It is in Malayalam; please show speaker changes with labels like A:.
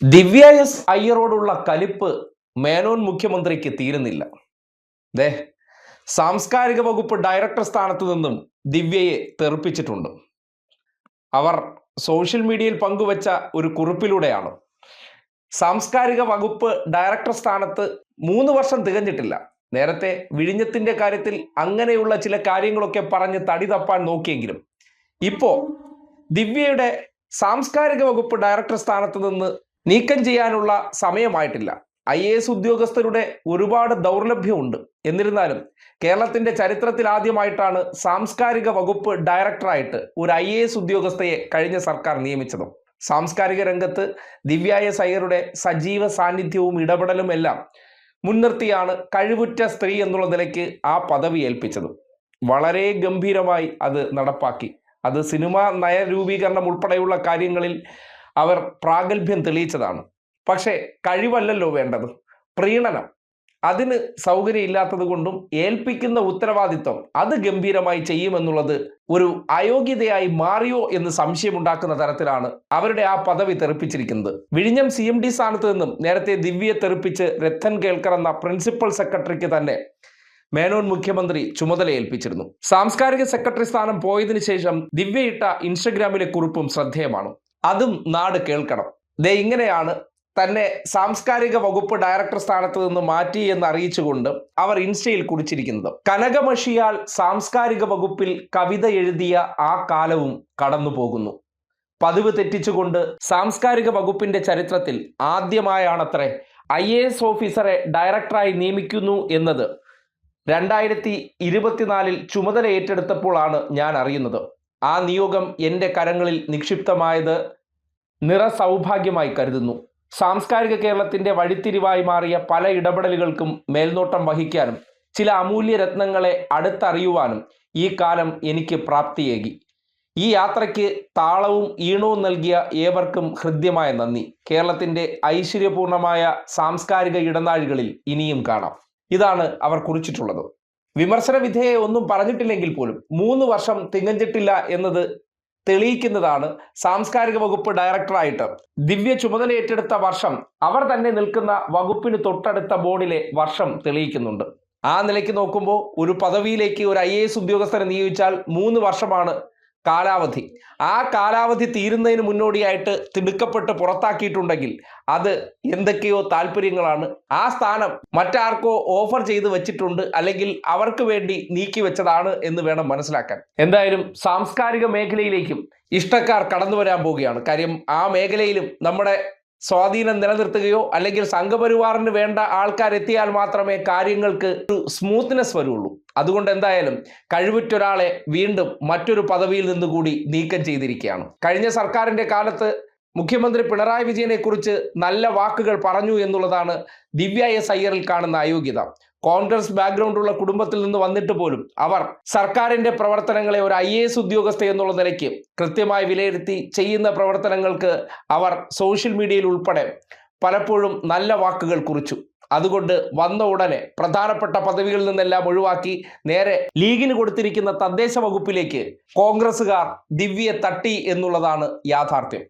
A: ദിവ്യ എസ് അയ്യരോടുള്ള കലിപ്പ് മേനോൻ മുഖ്യമന്ത്രിക്ക് തീരുന്നില്ല. ദേ, സാംസ്കാരിക വകുപ്പ് ഡയറക്ടർ സ്ഥാനത്ത് നിന്നും ദിവ്യയെ തെറിപ്പിച്ചിട്ടുണ്ട്. അവർ സോഷ്യൽ മീഡിയയിൽ പങ്കുവച്ച ഒരു കുറിപ്പിലൂടെയാണ്. സാംസ്കാരിക വകുപ്പ് ഡയറക്ടർ സ്ഥാനത്ത് 3 വർഷം തികഞ്ഞിട്ടില്ല. നേരത്തെ വിഴിഞ്ഞത്തിന്റെ കാര്യത്തിൽ അങ്ങനെയുള്ള ചില കാര്യങ്ങളൊക്കെ പറഞ്ഞ് തടി തപ്പാൻ നോക്കിയെങ്കിലും ഇപ്പോ ദിവ്യയുടെ സാംസ്കാരിക വകുപ്പ് ഡയറക്ടർ സ്ഥാനത്ത് നിന്ന് നീക്കം ചെയ്യാനുള്ള സമയമായിട്ടില്ല. IAS ഉദ്യോഗസ്ഥരുടെ ഒരുപാട് ദൗർലഭ്യമുണ്ട്. എന്നിരുന്നാലും കേരളത്തിന്റെ ചരിത്രത്തിൽ ആദ്യമായിട്ടാണ് സാംസ്കാരിക വകുപ്പ് ഡയറക്ടറായിട്ട് ഒരു IAS ഉദ്യോഗസ്ഥയെ കഴിഞ്ഞ സർക്കാർ നിയമിച്ചതും. സാംസ്കാരിക രംഗത്ത് ദിവ്യ എസ് അയ്യരുടെ സജീവ സാന്നിധ്യവും ഇടപെടലും എല്ലാം മുൻനിർത്തിയാണ് കഴിവുറ്റ സ്ത്രീ എന്നുള്ള നിലയ്ക്ക് ആ പദവി ഏൽപ്പിച്ചത്. വളരെ ഗംഭീരമായി അത് നടപ്പാക്കി. അത് സിനിമാ നയരൂപീകരണം ഉൾപ്പെടെയുള്ള കാര്യങ്ങളിൽ അവർ പ്രാഗൽഭ്യം തെളിയിച്ചതാണ്. പക്ഷേ കഴിവല്ലല്ലോ വേണ്ടത്, പ്രീണനം. അതിന് സൗകര്യമില്ലാത്തത് കൊണ്ടും ഏൽപ്പിക്കുന്ന ഉത്തരവാദിത്വം അത് ഗംഭീരമായി ചെയ്യുമെന്നുള്ളത് ഒരു അയോഗ്യതയായി മാറിയോ എന്ന് സംശയമുണ്ടാക്കുന്ന തരത്തിലാണ് അവരുടെ ആ പദവി തെറിപ്പിച്ചിരിക്കുന്നത്. വിഴിഞ്ഞം CMD സ്ഥാനത്ത് നിന്നും നേരത്തെ ദിവ്യയെ തെറിപ്പിച്ച് രത്തൻ കേൾക്കർ എന്ന പ്രിൻസിപ്പൽ സെക്രട്ടറിക്ക് തന്നെ മേനോൻ മുഖ്യമന്ത്രി ചുമതല ഏൽപ്പിച്ചിരുന്നു. സാംസ്കാരിക സെക്രട്ടറി സ്ഥാനം പോയതിനു ശേഷം ദിവ്യ ഇട്ട ഇൻസ്റ്റഗ്രാമിലെ കുറിപ്പും ശ്രദ്ധേയമാണ്. അതും നാട് കേൾക്കണം. ദേ, ഇങ്ങനെയാണ് തന്നെ സാംസ്കാരിക വകുപ്പ് ഡയറക്ടർ സ്ഥാനത്ത് നിന്ന് മാറ്റി എന്ന് അറിയിച്ചുകൊണ്ട് അവർ ഇൻസ്റ്റയിൽ കുറിച്ചിരിക്കുന്നത്. കനകമഷിയാൽ സാംസ്കാരിക വകുപ്പിൽ കവിത എഴുതിയ ആ കാലവും കടന്നു പോകുന്നു. പതിവ് തെറ്റിച്ചുകൊണ്ട് സാംസ്കാരിക വകുപ്പിന്റെ ചരിത്രത്തിൽ ആദ്യമായാണത്രേ IAS ഓഫീസറെ ഡയറക്ടറായി നിയമിക്കുന്നു എന്നത് 2024 ചുമതല ഏറ്റെടുത്തപ്പോഴാണ് ഞാൻ അറിയുന്നത്. ആ നിയോഗം എൻ്റെ കരങ്ങളിൽ നിക്ഷിപ്തമായത് നിറസൗഭാഗ്യമായി കരുതുന്നു. സാംസ്കാരിക കേരളത്തിന്റെ വഴിത്തിരിവായി മാറിയ പല ഇടപെടലുകൾക്കും മേൽനോട്ടം വഹിക്കാനും ചില അമൂല്യ രത്നങ്ങളെ അടുത്തറിയുവാനും ഈ കാലം എനിക്ക് പ്രാപ്തിയേകി. ഈ യാത്രയ്ക്ക് താളവും ഈണവും നൽകിയ ഏവർക്കും ഹൃദ്യമായ നന്ദി. കേരളത്തിന്റെ ഐശ്വര്യപൂർണമായ സാംസ്കാരിക ഇടനാഴികളിൽ ഇനിയും കാണാം. ഇതാണ് അവർ കുറിച്ചിട്ടുള്ളത്. വിമർശന വിധേയെ ഒന്നും പറഞ്ഞിട്ടില്ലെങ്കിൽ പോലും 3 വർഷം തികഞ്ഞിട്ടില്ല എന്നത് തെളിയിക്കുന്നതാണ് സാംസ്കാരിക വകുപ്പ് ഡയറക്ടറായിട്ട് ദിവ്യ ചുമതല ഏറ്റെടുത്ത വർഷം അവർ തന്നെ നിൽക്കുന്ന വകുപ്പിന് തൊട്ടടുത്ത ബോർഡിലെ വർഷം തെളിയിക്കുന്നുണ്ട്. ആ നിലയ്ക്ക് നോക്കുമ്പോൾ ഒരു പദവിയിലേക്ക് ഒരു IAS ഉദ്യോഗസ്ഥരെ നിയോഗിച്ചാൽ 3 വർഷമാണ് കാലാവധി. ആ കാലാവധി തീരുന്നതിന് മുന്നോടിയായിട്ട് തിടുക്കപ്പെട്ട് പുറത്താക്കിയിട്ടുണ്ടെങ്കിൽ അത് എന്തൊക്കെയോ താല്പര്യങ്ങളാണ്. ആ സ്ഥാനം മറ്റാർക്കോ ഓഫർ ചെയ്ത് വെച്ചിട്ടുണ്ട്, അല്ലെങ്കിൽ അവർക്ക് വേണ്ടി നീക്കി വെച്ചതാണ് എന്ന് വേണം മനസ്സിലാക്കാൻ. എന്തായാലും സാംസ്കാരിക മേഖലയിലേക്കും ഇഷ്ടക്കാർ കടന്നു വരാൻ പോവുകയാണ്. കാര്യം ആ മേഖലയിലും നമ്മുടെ സ്വാധീനം നിലനിർത്തുകയോ അല്ലെങ്കിൽ സംഘപരിവാറിന് വേണ്ട ആൾക്കാരെത്തിയാൽ മാത്രമേ കാര്യങ്ങൾക്ക് ഒരു സ്മൂത്ത്നെസ് വരുള്ളൂ. അതുകൊണ്ട് എന്തായാലും കഴിവുറ്റൊരാളെ വീണ്ടും മറ്റൊരു പദവിയിൽ നിന്നുകൂടി നീക്കം ചെയ്തിരിക്കുകയാണ്. കഴിഞ്ഞ സർക്കാരിന്റെ കാലത്ത് മുഖ്യമന്ത്രി പിണറായി വിജയനെ കുറിച്ച് നല്ല വാക്കുകൾ പറഞ്ഞു എന്നുള്ളതാണ് ദിവ്യ എസ് അയ്യറിൽ കാണുന്ന അയോഗ്യത. കോൺഗ്രസ് ബാക്ക്ഗ്രൗണ്ടുള്ള കുടുംബത്തിൽ നിന്ന് വന്നിട്ട് പോലും അവർ സർക്കാരിന്റെ പ്രവർത്തനങ്ങളെ ഒരു IAS ഉദ്യോഗസ്ഥ എന്നുള്ള നിലയ്ക്ക് കൃത്യമായി വിലയിരുത്തി ചെയ്യുന്ന പ്രവർത്തനങ്ങൾക്ക് അവർ സോഷ്യൽ മീഡിയയിൽ ഉൾപ്പെടെ പലപ്പോഴും നല്ല വാക്കുകൾ കുറിച്ചു. അതുകൊണ്ട് വന്ന ഉടനെ പ്രധാനപ്പെട്ട പദവികളിൽ നിന്നെല്ലാം ഒഴിവാക്കി നേരെ ലീഗിന് കൊടുത്തിരിക്കുന്ന തദ്ദേശ വകുപ്പിലേക്ക് കോൺഗ്രസുകാർ ദിവ്യയെ തട്ടി എന്നുള്ളതാണ് യാഥാർത്ഥ്യം.